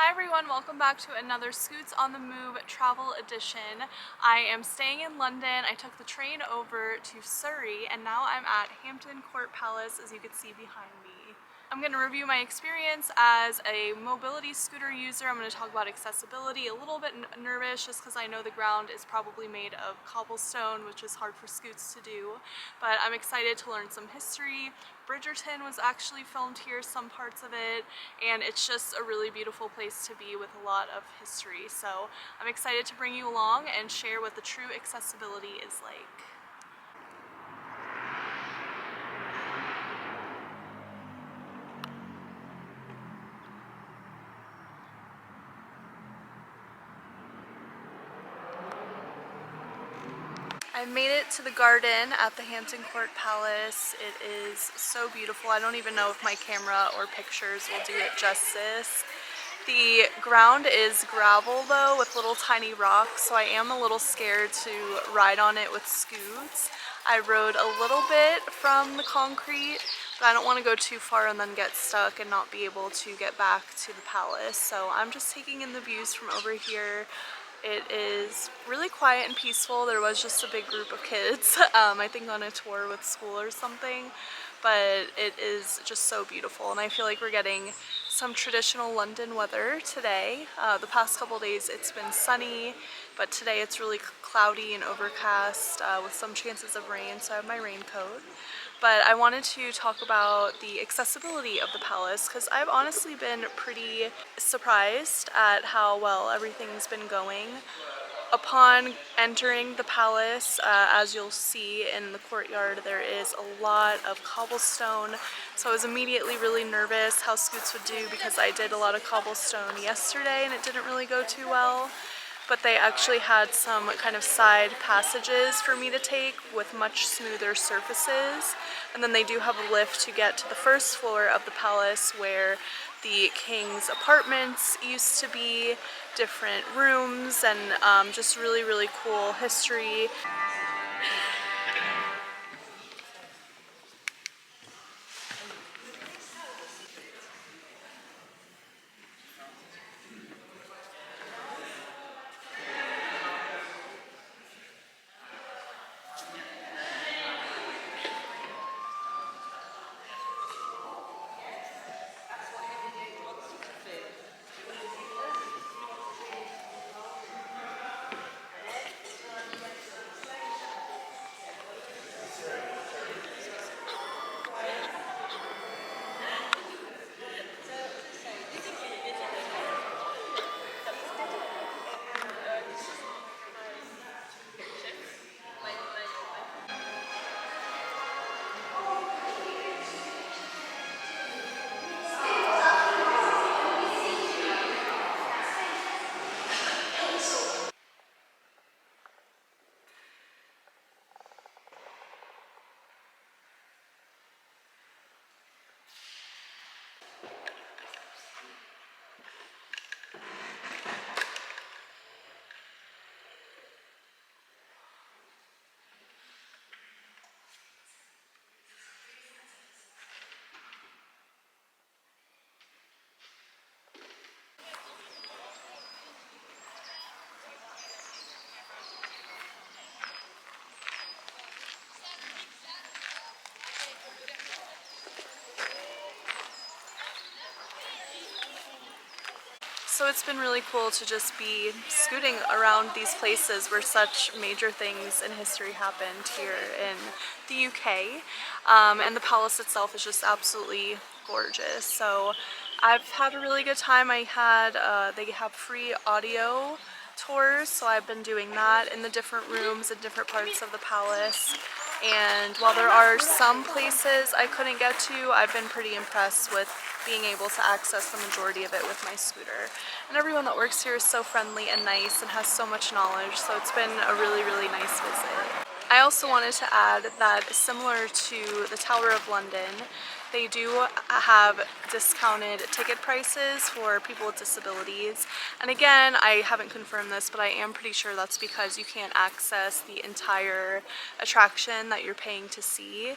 Hi everyone, welcome back to another Scootz on the Move travel edition. I am staying in London. I took the train over to Surrey and now I'm at Hampton Court Palace, as you can see behind me. I'm going to review my experience as a mobility scooter user. I'm going to talk about accessibility, a little bit nervous just because I know the ground is probably made of cobblestone, which is hard for scoots to do, but I'm excited to learn some history. Bridgerton was actually filmed here, some parts of it, and it's just a really beautiful place to be with a lot of history. So I'm excited to bring you along and share what the true accessibility is like. I made it to the garden at the Hampton Court Palace. It is so beautiful. I don't even know if my camera or pictures will do it justice. The ground is gravel though, with little tiny rocks, so I am a little scared to ride on it with scoots. I rode a little bit from the concrete, but I don't want to go too far and then get stuck and not be able to get back to the palace. So I'm just taking in the views from over here. It is really quiet and peaceful. There was just a big group of kids, I think on a tour with school or something, but it is just so beautiful, and I feel like we're getting some traditional London weather today. The past couple days it's been sunny, but today it's really cloudy and overcast with some chances of rain, so I have my raincoat. But I wanted to talk about the accessibility of the palace because I've honestly been pretty surprised at how well everything's been going. Upon entering the palace, as you'll see in the courtyard, there is a lot of cobblestone, so I was immediately really nervous how Scoots would do because I did a lot of cobblestone yesterday and it didn't really go too well. But they actually had some kind of side passages for me to take with much smoother surfaces. And then they do have a lift to get to the first floor of the palace where the king's apartments used to be, different rooms, and just really, really cool history. So it's been really cool to just be scooting around these places where such major things in history happened here in the UK. And the palace itself is just absolutely gorgeous. So I've had a really good time. They have free audio tours, so I've been doing that in the different rooms and different parts of the palace. And while there are some places I couldn't get to, I've been pretty impressed with being able to access the majority of it with my scooter. And everyone that works here is so friendly and nice and has so much knowledge, so it's been a really, really nice visit. I also wanted to add that similar to the Tower of London, they do have discounted ticket prices for people with disabilities. And again, I haven't confirmed this, but I am pretty sure that's because you can't access the entire attraction that you're paying to see.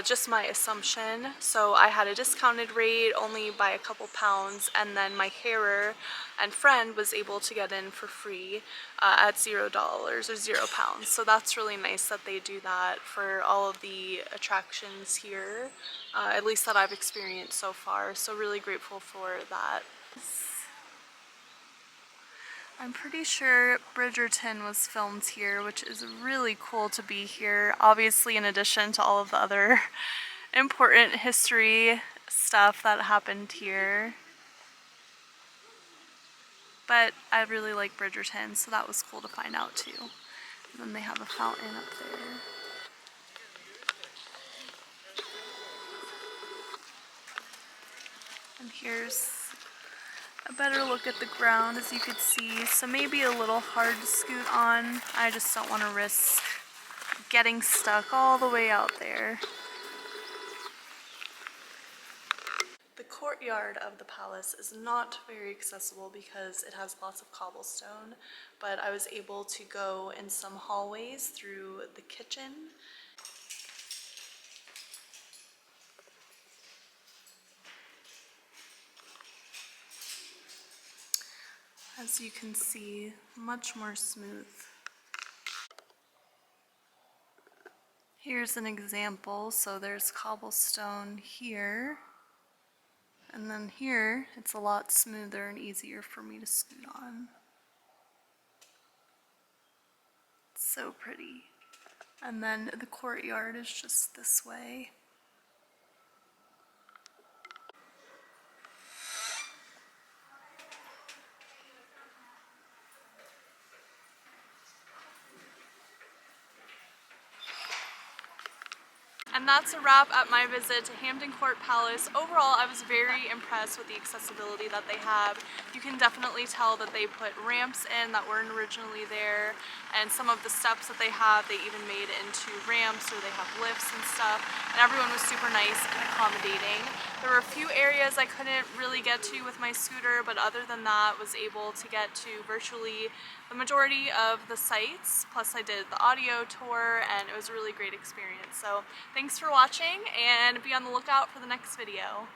just my assumption. So I had a discounted rate only by a couple pounds, and then my carer and friend was able to get in for free at $0 or £0. So that's really nice that they do that for all of the attractions here, at least that I've experienced so far. So really grateful for that. I'm pretty sure Bridgerton was filmed here, which is really cool to be here. Obviously, in addition to all of the other important history stuff that happened here. But I really like Bridgerton, so that was cool to find out too. And then they have a fountain up there. And here's a better look at the ground, as you could see. So maybe a little hard to scoot on. I just don't want to risk getting stuck all the way out there. The courtyard of the palace is not very accessible because it has lots of cobblestone, but I was able to go in some hallways through the kitchen. As you can see, much more smooth. Here's an example. So there's cobblestone here, and then here it's a lot smoother and easier for me to scoot on. It's so pretty. And then the courtyard is just this way. And that's a wrap at my visit to Hampton Court Palace. Overall, I was very impressed with the accessibility that they have. You can definitely tell that they put ramps in that weren't originally there, and some of the steps that they have, they even made into ramps, or they have lifts and stuff, and everyone was super nice and accommodating. There were a few areas I couldn't really get to with my scooter, but other than that, was able to get to virtually the majority of the sites. Plus I did the audio tour, and it was a really great experience. So thanks for watching, and be on the lookout for the next video.